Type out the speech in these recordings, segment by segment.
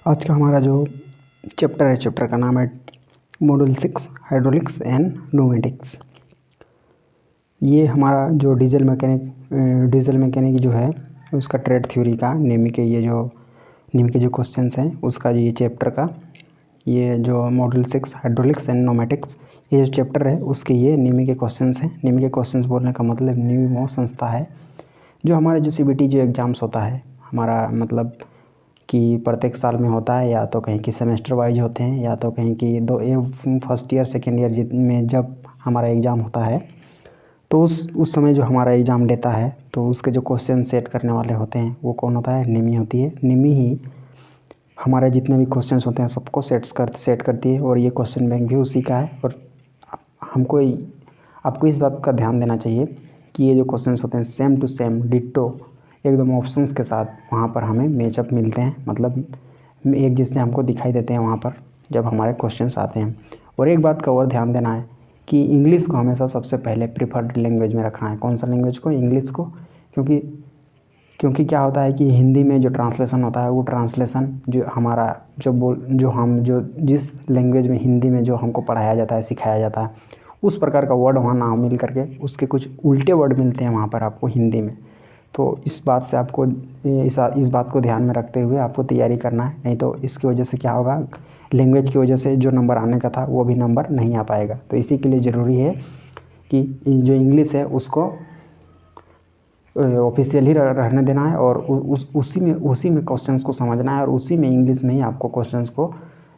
आज का हमारा जो चैप्टर है, चैप्टर का नाम है मॉड्यूल 6 हाइड्रोलिक्स एंड न्यूमेटिक्स। ये हमारा जो डीजल मैकेनिक जो है उसका ट्रेड थ्योरी का निम्न के जो क्वेश्चंस हैं उसका ये चैप्टर का ये जो मॉड्यूल 6 हाइड्रोलिक्स एंड न्यूमेटिक्स ये जो चैप्टर है उसके ये निम्न के क्वेश्चंस हैं। निम्न के क्वेश्चंस बोलने का मतलब निम्न वो संस्था है जो हमारे जो CBT जो एग्ज़ाम्स होता है हमारा मतलब कि प्रत्येक साल में होता है, या तो कहीं की सेमेस्टर वाइज होते हैं या तो कहीं की फर्स्ट ईयर सेकेंड ईयर में जब हमारा एग्ज़ाम होता है तो उस समय जो हमारा एग्ज़ाम लेता है तो उसके जो क्वेश्चन सेट करने वाले होते हैं वो कौन होता है? निमी होती है। निमी ही हमारे जितने भी क्वेश्चंस होते हैं सबको सेट करती है और ये क्वेश्चन बैंक भी उसी का है। और हमको आपको इस बात का ध्यान देना चाहिए कि ये जो क्वेश्चंस होते हैं सेम टू सेम डिट्टो एकदम ऑप्शंस के साथ वहाँ पर हमें मैचअप मिलते हैं, मतलब एक जैसे हमको दिखाई देते हैं वहाँ पर जब हमारे क्वेश्चंस आते हैं। और एक बात का और ध्यान देना है कि इंग्लिश को हमेशा सबसे पहले प्रिफर्ड लैंग्वेज में रखना है। कौन सा लैंग्वेज को? इंग्लिश को। क्योंकि क्या होता है कि हिंदी में जो ट्रांसलेशन होता है वो ट्रांसलेशन जो हमारा जो जिस लैंग्वेज में हिंदी में जो हमको पढ़ाया जाता है सिखाया जाता है उस प्रकार का वर्ड वहाँ ना मिल करके उसके कुछ उल्टे वर्ड मिलते हैं वहाँ पर आपको हिंदी में। तो इस बात से आपको इस बात को ध्यान में रखते हुए आपको तैयारी करना है, नहीं तो इसकी वजह से क्या होगा, लैंग्वेज की वजह से जो नंबर आने का था वो भी नंबर नहीं आ पाएगा। तो इसी के लिए ज़रूरी है कि जो इंग्लिश है उसको ऑफिशियल ही रहने देना है और उसी में क्वेश्चंस को समझना है और उसी में इंग्लिश में ही आपको क्वेश्चंस को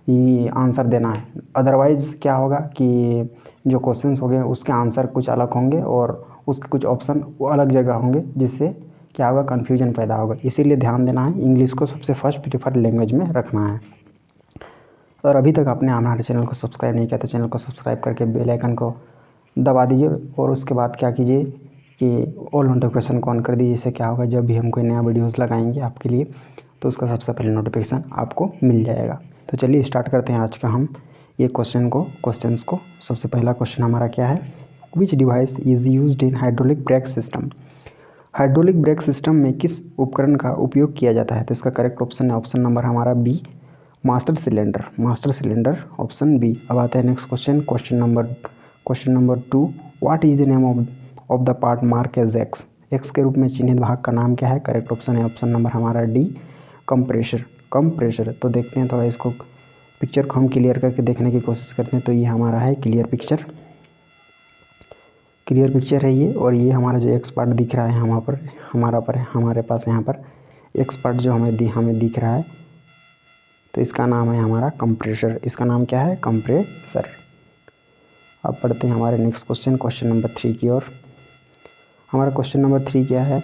ही आंसर देना है। अदरवाइज़ क्या होगा कि जो क्वेश्चंस होंगे उसके आंसर कुछ अलग होंगे और उसके कुछ ऑप्शन वो अलग जगह होंगे, जिससे क्या होगा, कन्फ्यूजन पैदा होगा। इसीलिए ध्यान देना है, इंग्लिश को सबसे फर्स्ट प्रीफर्ड लैंग्वेज में रखना है। और अभी तक आपने हमारे चैनल को सब्सक्राइब नहीं किया तो चैनल को सब्सक्राइब करके बेल आइकन को दबा दीजिए और उसके बाद क्या कीजिए कि ऑल नोटिफिकेशन को ऑन कर दीजिए। इससे क्या होगा, जब भी हम कोई नया वीडियोस लगाएंगे आपके लिए तो उसका सबसे पहले नोटिफिकेशन आपको मिल जाएगा। तो चलिए स्टार्ट करते हैं आज का हम ये क्वेश्चंस को। सबसे पहला क्वेश्चन हमारा क्या है, विच device is used in hydraulic brake system. Hydraulic brake system में किस उपकरण का उपयोग किया जाता है? तो इसका करेक्ट ऑप्शन है ऑप्शन नंबर हमारा B, master cylinder option B. अब आते हैं next question number 2, what is the name of the part mark as X के रूप में चिन्हित भाग का नाम क्या है? करेक्ट ऑप्शन है ऑप्शन नंबर हमारा डी, कंप्रेशर। तो देखते हैं थोड़ा इसको पिक्चर को हम क्लियर करके देखने की कोशिश करते हैं। तो ये हमारा है क्लियर पिक्चर है ये। और ये हमारा जो एक्स पार्ट दिख रहा है हमारे पास यहाँ पर एक्स पार्ट जो हमें दिख रहा है तो इसका नाम है हमारा कंप्रेसर। इसका नाम क्या है? कंप्रेसर। अब पढ़ते हैं हमारे नेक्स्ट क्वेश्चन नंबर 3 की ओर। हमारा क्वेश्चन नंबर 3 क्या है,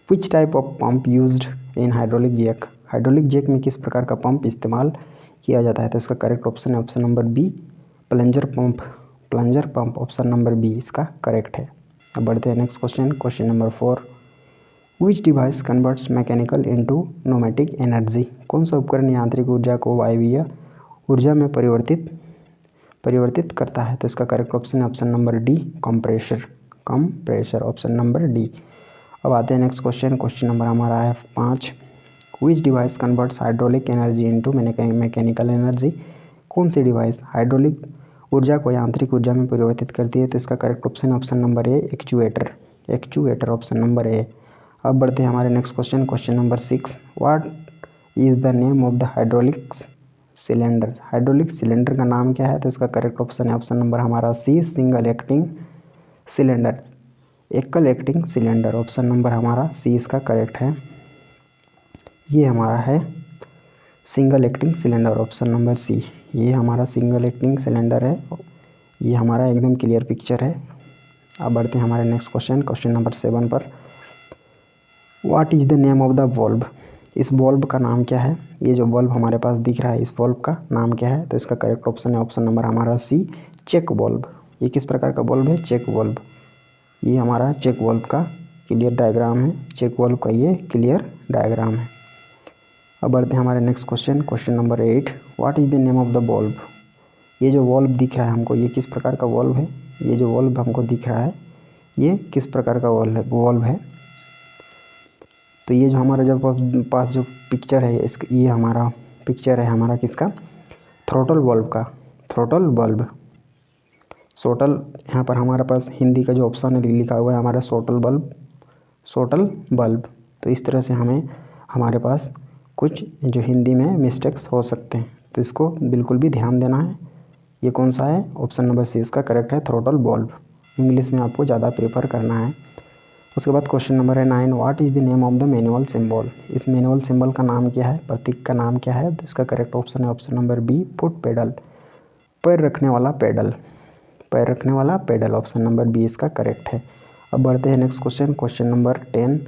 which type of pump used in hydraulic jack. Hydraulic jack में किस प्रकार का पंप इस्तेमाल किया जाता है? तो इसका करेक्ट ऑप्शन है option number B, plunger pump option number B इसका करेक्ट है। अब बढ़ते हैं next question number 4, which device converts mechanical into pneumatic energy. कौन सा उपकरण यांत्रिक ऊर्जा को वायवीय ऊर्जा में परिवर्तित करता है? तो इसका करेक्ट ऑप्शन है option number D, compressor option number D. अब आते हैं नेक्स्ट क्वेश्चन नंबर हमारा है 5, विच device converts hydraulic energy into mechanical energy. कौन सी डिवाइस हाइड्रोलिक ऊर्जा को यांत्रिक ऊर्जा में परिवर्तित करती है? तो इसका करेक्ट ऑप्शन है ऑप्शन नंबर ए, एक्चुएटर ऑप्शन नंबर ए। अब बढ़ते हैं हमारे next question number 6, what is the name of the hydraulic cylinder का नाम क्या है? तो इसका करेक्ट ऑप्शन है ऑप्शन नंबर हमारा सी, एकल एक्टिंग सिलेंडर ऑप्शन नंबर हमारा सी इसका करेक्ट है। ये हमारा है single acting cylinder option number C. ये हमारा सिंगल एक्टिंग सिलेंडर है। ये हमारा एकदम क्लियर पिक्चर है। अब बढ़ते हैं हमारे नेक्स्ट क्वेश्चन नंबर 7 पर, what is the name of the valve. इस वॉल्व का नाम क्या है? ये जो वॉल्व हमारे पास दिख रहा है इस वॉल्व का नाम क्या है? तो इसका करेक्ट ऑप्शन है ऑप्शन नंबर हमारा सी, चेक वॉल्व। ये किस प्रकार का वॉल्व है? Check valve. ये हमारा चेक वॉल्व का क्लियर डायग्राम है। चेक वॉल्व का ये क्लियर डायग्राम है। अब बढ़ते हैं हमारे next question number 8, what is the name of the valve. ये जो वॉल्व दिख रहा है हमको ये किस प्रकार का वॉल्व है? ये जो वॉल्व हमको दिख रहा है ये किस प्रकार का वॉल्व है? तो ये जो हमारा जब पास जो पिक्चर है ये हमारा पिक्चर है हमारा किसका, थ्रोटल बल्ब का, थ्रोटल बल्ब, सोटल, यहाँ पर हमारे पास हिंदी का जो ऑप्शन है लिखा हुआ है हमारा सोटल बल्ब, सोटल बल्ब। तो इस तरह से हमारे पास कुछ जो हिंदी में मिस्टेक्स हो सकते हैं, तो इसको बिल्कुल भी ध्यान देना है। ये कौन सा है, ऑप्शन नंबर सी इसका करेक्ट है, थ्रोटल बल्ब। इंग्लिश में आपको ज़्यादा प्रेफर करना है। उसके बाद क्वेश्चन नंबर है 9, what is the name of the manual symbol. इस मैनुअल सिंबल का नाम क्या है, प्रतीक का नाम क्या है। तो इसका करेक्ट ऑप्शन है option number B, foot pedal, पैर रखने वाला पेडल, पैर रखने वाला पेडल, ऑप्शन नंबर बी इसका करेक्ट है। अब बढ़ते हैं next question, question number 10,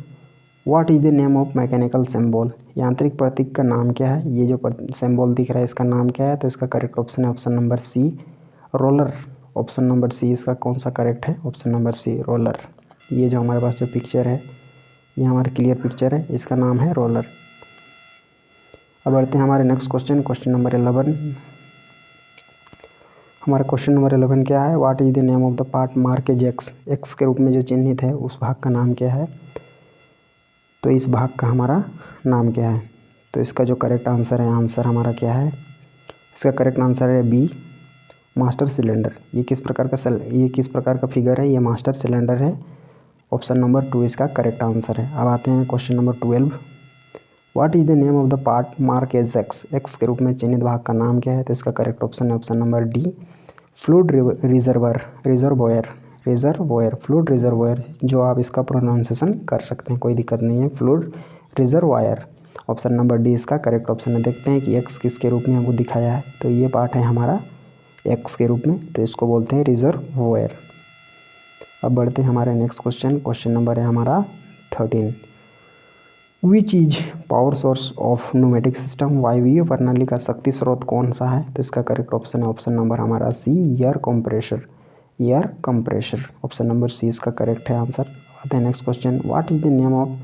what is the name of mechanical symbol. यांत्रिक प्रतीक का नाम क्या है, ये जो सिंबल दिख रहा है इसका नाम क्या है। तो इसका करेक्ट ऑप्शन है option number C, roller, option number C इसका कौन सा करेक्ट है, ऑप्शन नंबर सी, रोलर। ये जो हमारे पास जो पिक्चर है ये हमारा क्लियर पिक्चर है, इसका नाम है रोलर। अब बढ़ते हैं हमारे नेक्स्ट क्वेश्चन, क्वेश्चन नंबर 11। हमारा क्वेश्चन नंबर 11 क्या है, what is the name of the part mark as X, X के रूप में जो चिन्हित है उस भाग का नाम क्या है। तो इस भाग का हमारा नाम क्या है। तो इसका जो करेक्ट आंसर है, आंसर हमारा क्या है, इसका करेक्ट आंसर है बी, मास्टर सिलेंडर। ये किस प्रकार का फिगर है, ये मास्टर सिलेंडर है, ऑप्शन नंबर 2 इसका करेक्ट आंसर है। अब आते हैं question number 12, what is the name of the part mark as X, X के रूप में चिन्हित भाग का नाम क्या है। तो इसका करेक्ट ऑप्शन है option number D, fluid reservoir, fluid reservoir, जो आप इसका प्रोनाउंसिएशन कर सकते हैं, कोई दिक्कत नहीं है, fluid reservoir, option number D इसका करेक्ट ऑप्शन है। देखते हैं कि एक्स किसके रूप में हमको दिखाया है। तो ये पार्ट है हमारा एक्स के रूप में, तो इसको बोलते हैं रिजर्वोयर। अब बढ़ते हैं हमारे नेक्स्ट क्वेश्चन, क्वेश्चन नंबर है हमारा 13, which is power source of pneumatic system, वायवीय प्रणाली का शक्ति स्रोत कौन सा है। तो इसका करेक्ट ऑप्शन है ऑप्शन नंबर हमारा C, air compressor, air compressor, option number C इसका करेक्ट है आंसर। आते हैं next question, what is the name of,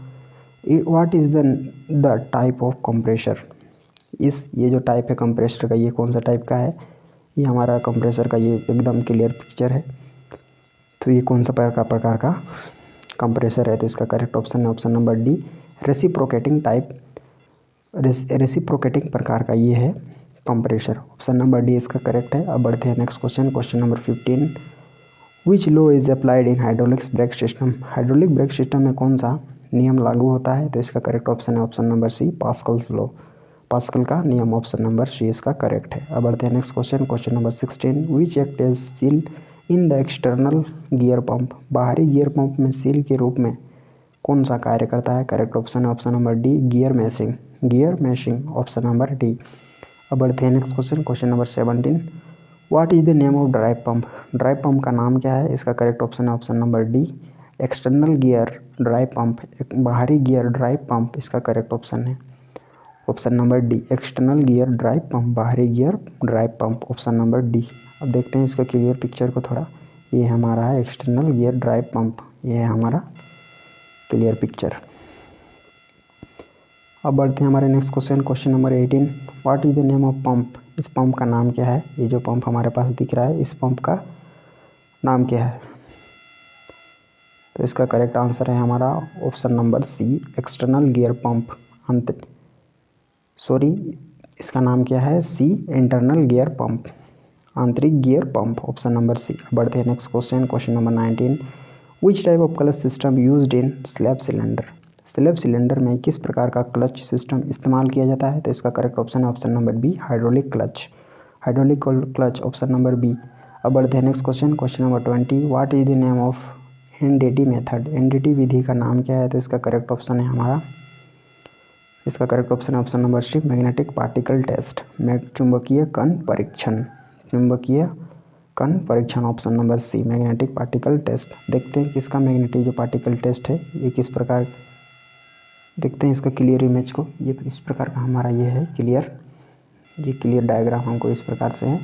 what is the type of compressor. ये जो टाइप है कंप्रेसर का, ये कौन सा टाइप का है, ये हमारा कंप्रेसर का ये एकदम क्लियर पिक्चर है। तो ये कौन सा प्रकार का कंप्रेसर है। तो इसका करेक्ट ऑप्शन है option number D, reciprocating type, reciprocating प्रकार का ये है कंप्रेसर, ऑप्शन नंबर डी इसका करेक्ट है। अब बढ़ते हैं next question, question number 15, which law is applied in hydraulics brake system, hydraulic brake system में कौन सा नियम लागू होता है। तो इसका करेक्ट ऑप्शन है option number C, Pascal's law, Pascal का नियम, ऑप्शन नंबर सी इसका करेक्ट है। अब बढ़ते हैं next question, question number 16, which act as seal in the external gear pump, बाहरी गियर पंप में सील के रूप में कौन सा कार्य करता है। करेक्ट ऑप्शन है option number D, gear meshing, gear meshing, option number D. अब बढ़ते हैं next question, question number 17, what is the name of drive pump, drive pump का नाम क्या है। इसका करेक्ट ऑप्शन है option number D, external gear drive pump, बाहरी गियर ड्राइव पंप, इसका करेक्ट ऑप्शन है option number D, external gear drive pump, बाहरी gear drive pump, option number D. अब देखते हैं इसका क्लियर पिक्चर को थोड़ा, ये हमारा है एक्सटर्नल गियर ड्राइव पंप, ये है हमारा क्लियर पिक्चर। अब बढ़ते हैं हमारे next question, question number 18, what is the name of pump, इस पंप का नाम क्या है। ये जो पंप हमारे पास दिख रहा है इस पंप का नाम क्या है। तो इसका करेक्ट आंसर है हमारा option number C, external gear pump, इसका नाम क्या है, सी, इंटरनल गियर पंप, आंतरिक gear pump, option number C. बढ़ते हैं next question, question number 19, which type of clutch system used in slab cylinder, slab cylinder में किस प्रकार का क्लच सिस्टम इस्तेमाल किया जाता है। तो इसका करेक्ट ऑप्शन है option number B, hydraulic clutch, hydraulic clutch, option number B. अब बढ़ते हैं next question, question number 20, what is the name of NDT method, NDT विधि का नाम क्या है। तो इसका करेक्ट ऑप्शन है हमारा, इसका करेक्ट ऑप्शन है option number C, magnetic particle test, चुंबकीय कण परीक्षण, चुंबकीय कण परीक्षण, option number C, magnetic particle test. देखते हैं कि इसका मैग्नेटिक जो पार्टिकल टेस्ट है ये किस प्रकार, देखते हैं इसका क्लियर इमेज को, ये इस प्रकार का हमारा ये है क्लियर, ये क्लियर डायग्राम हमको इस प्रकार से है,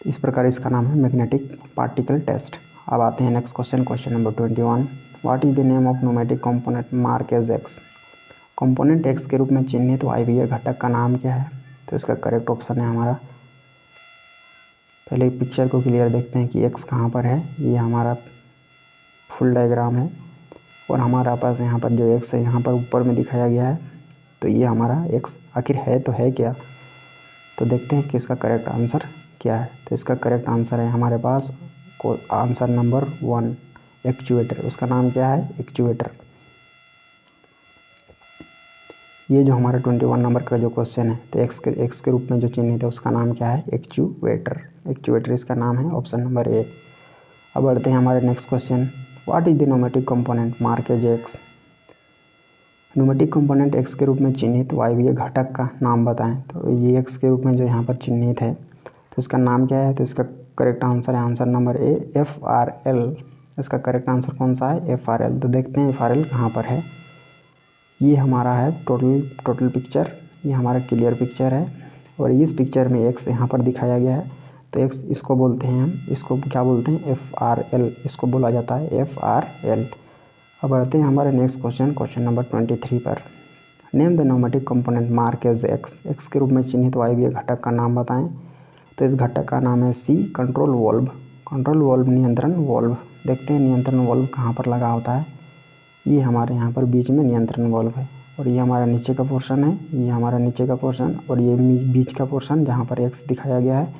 इस प्रकार इसका नाम है मैग्नेटिक पार्टिकल टेस्ट। अब आते हैं next question, question number 21, what is the name of pneumatic component mark as X, component X के रूप में चिन्हित वायवीय घटक का नाम क्या है। तो इसका करेक्ट ऑप्शन है हमारा, पहले पिक्चर को क्लियर देखते हैं कि एक्स कहाँ पर है, ये हमारा फुल डायग्राम है और हमारा पास यहाँ पर जो एक्स है यहाँ पर ऊपर में दिखाया गया है, तो ये हमारा एक्स आखिर है तो है क्या। तो देखते हैं कि इसका करेक्ट आंसर क्या है। तो इसका करेक्ट आंसर है हमारे पास आंसर नंबर 1 एक्चुएटर। उसका नाम क्या है? एक्चुएटर। ये जो हमारा 21 नंबर का जो क्वेश्चन है, तो एक्स के रूप में जो चिन्हित है उसका नाम क्या है? एक्चुएटर। एक्चुएटर इसका नाम है, ऑप्शन नंबर ए। अब बढ़ते हैं हमारे next question. What is the pneumatic component mark as X. Pneumatic component X के रूप में चिन्हित वायवीय घटक का नाम बताएं। तो ये एक्स के रूप में जो यहाँ पर चिन्हित है, तो इसका नाम क्या है? तो इसका करेक्ट आंसर है आंसर नंबर ए FRL। इसका करेक्ट आंसर कौन सा है? FRL। तो देखते हैं FRL कहाँ पर है। ये हमारा है टोटल पिक्चर, ये हमारा क्लियर पिक्चर है, और इस पिक्चर में एक्स यहाँ पर दिखाया गया है। तो एक्स इसको बोलते हैं हम, इसको क्या बोलते हैं? FRL, इसको बोला जाता है FRL। अब बढ़ते हैं हमारे नेक्स्ट क्वेश्चन नंबर 23 पर। Name the pneumatic component mark as X. X के रूप में चिन्हित वायवीय घटक का नाम बताएं। तो इस घटक का नाम है C control valve. Control valve नियंत्रण वॉल्व। देखते हैं नियंत्रण वॉल्व कहाँ पर लगा होता है। ये हमारे यहाँ पर बीच में नियंत्रण वॉल्व है, और ये हमारा नीचे का पोर्शन है, ये हमारा नीचे का पोर्शन, और ये बीच का पोर्शन जहाँ पर एक्स दिखाया गया है,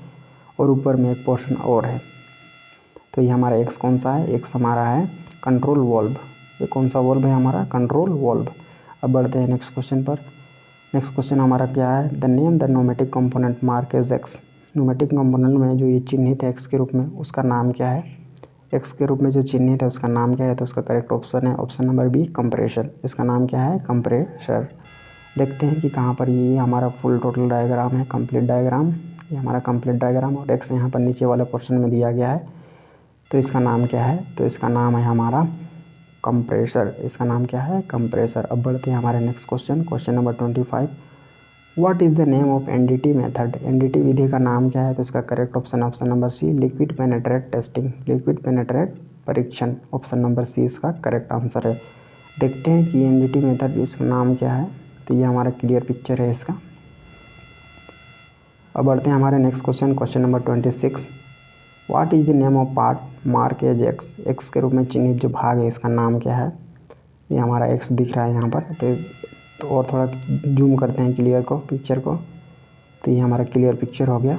और ऊपर में एक पोर्शन और है। तो ये हमारा एक्स कौन सा है? एक्स हमारा है कंट्रोल वॉल्व। ये कौन सा वॉल्व है? हमारा कंट्रोल वॉल्व। अब बढ़ते हैं नेक्स्ट क्वेश्चन पर। नेक्स्ट क्वेश्चन हमारा क्या है? The name the pneumatic component mark as X. Pneumatic component में जो ये चिन्हित है एक्स के रूप में, उसका नाम क्या है? एक्स के रूप में जो चिन्हित है उसका नाम क्या है? तो उसका करेक्ट ऑप्शन है ऑप्शन नंबर बी कंप्रेशर। इसका नाम क्या है? कंप्रेशर। देखते हैं कि कहाँ पर ये हमारा फुल टोटल डायग्राम है, कंप्लीट डायग्राम। ये हमारा कंप्लीट डायग्राम, और एक्स यहाँ पर नीचे वाले पोर्शन में दिया गया है। तो इसका नाम क्या है? तो इसका नाम है हमारा कंप्रेशर। इसका नाम क्या है? कंप्रेशर। अब बढ़ते हैं हमारे next question number 25। What is the name of NDT method. NDT विधि का नाम क्या है? तो इसका correct option number C liquid penetrate testing. Liquid penetrate परीक्षण, ऑप्शन नंबर सी इसका करेक्ट आंसर है। देखते हैं कि NDT मेथड इसका नाम क्या है। तो ये हमारा क्लियर पिक्चर है इसका। अब बढ़ते हैं हमारे next question number 26। What is the name of part mark as X. X के रूप में चिन्हित जो भाग है इसका नाम क्या है? ये हमारा एक्स दिख रहा है यहाँ पर। तो और थोड़ा जूम करते हैं क्लियर को, पिक्चर को। तो ये हमारा क्लियर पिक्चर हो गया।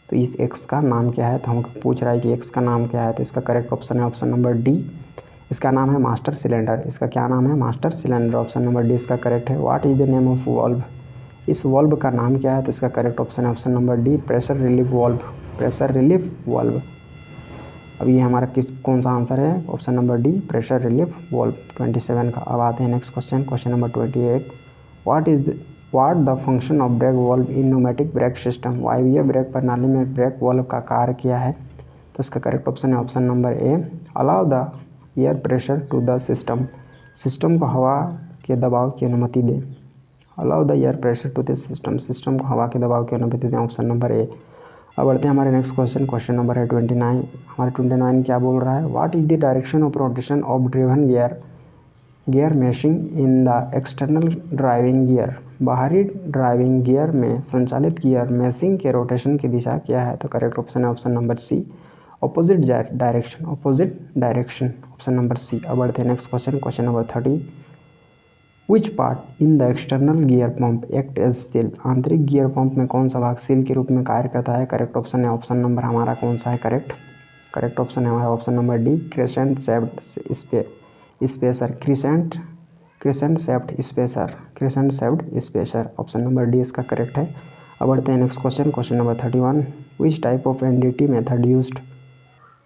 तो इस एक्स का नाम क्या है? तो हमको पूछ रहा है कि एक्स का नाम क्या है। तो इसका करेक्ट ऑप्शन है ऑप्शन नंबर डी। इसका नाम है मास्टर सिलेंडर। इसका क्या नाम है? Master cylinder. Option number D इसका करेक्ट है। What is the name of valve. इस वॉल्व का नाम क्या है? तो इसका करेक्ट ऑप्शन है option number D pressure relief valve. Pressure relief valve. अब ये हमारा कौन सा आंसर है? Option number D pressure relief valve 27 का। अब आते हैं next question number 28। What the function of brake valve in pneumatic brake system. वायवीय ब्रेक प्रणाली में ब्रेक वॉल्व का कार्य क्या है? तो इसका करेक्ट ऑप्शन है option number A allow the air pressure to the system. System को हवा के दबाव की अनुमति दें। Allow the air pressure to the system. System को हवा के दबाव की अनुमति दें, ऑप्शन नंबर ए। अब बढ़ते हैं हमारे नेक्स्ट क्वेश्चन नंबर है 29। हमारे 29 क्या बोल रहा है? What is the direction of rotation of driven gear meshing in the external driving gear. बाहरी ड्राइविंग गियर में संचालित गियर मेशिंग के रोटेशन की दिशा क्या है? तो करेक्ट ऑप्शन है option number C opposite direction. Option number C. अब बढ़ते हैं next question number 30। Which part in the external gear pump act as seal. आंतरिक गियर पंप में कौन सा भाग सील के रूप में कार्य करता है? करेक्ट ऑप्शन है ऑप्शन नंबर हमारा कौन सा है? करेक्ट ऑप्शन है हमारा option number D crescent shaft spacer. Crescent shaft spacer. Option number D इसका करेक्ट है। अब बढ़ते हैं next question number 31। Which type of NDT method used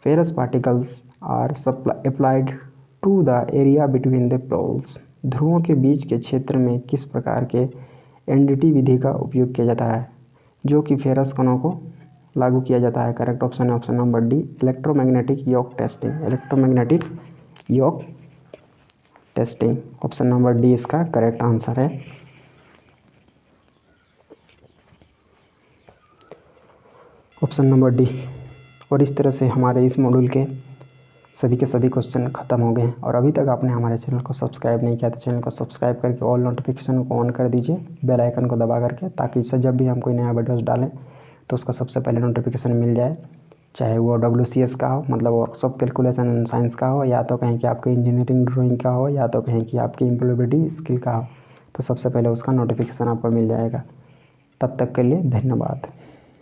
ferrous particles are applied to the area between the poles. ध्रुवों के बीच के क्षेत्र में किस प्रकार के NDT विधि का उपयोग किया जाता है जो कि फेरस कणों को लागू किया जाता है? करेक्ट ऑप्शन है ऑप्शन नंबर डी इलेक्ट्रोमैग्नेटिक योक टेस्टिंग। इलेक्ट्रोमैग्नेटिक योक टेस्टिंग। ऑप्शन नंबर डी इसका करेक्ट आंसर है। Option number D. और इस तरह से हमारे इस मॉड्यूल के सभी क्वेश्चन खत्म हो गए। और अभी तक आपने हमारे चैनल को सब्सक्राइब नहीं किया तो चैनल को सब्सक्राइब करके ऑल नोटिफिकेशन को ऑन कर दीजिए, बेल आइकन को दबा करके, ताकि इससे जब भी हम कोई नया वीडियोस डालें तो उसका सबसे पहले नोटिफिकेशन मिल जाए। चाहे वो WCS का हो, मतलब वर्कशॉप कैलकुलेशन एंड साइंस का हो, या तो कहें कि आपके इंजीनियरिंग ड्राइंग का हो, या तो कहें कि आपकी एम्प्लॉयबिलिटी स्किल का हो, तो सबसे पहले उसका नोटिफिकेशन आपको मिल जाएगा। तब तक के लिए धन्यवाद।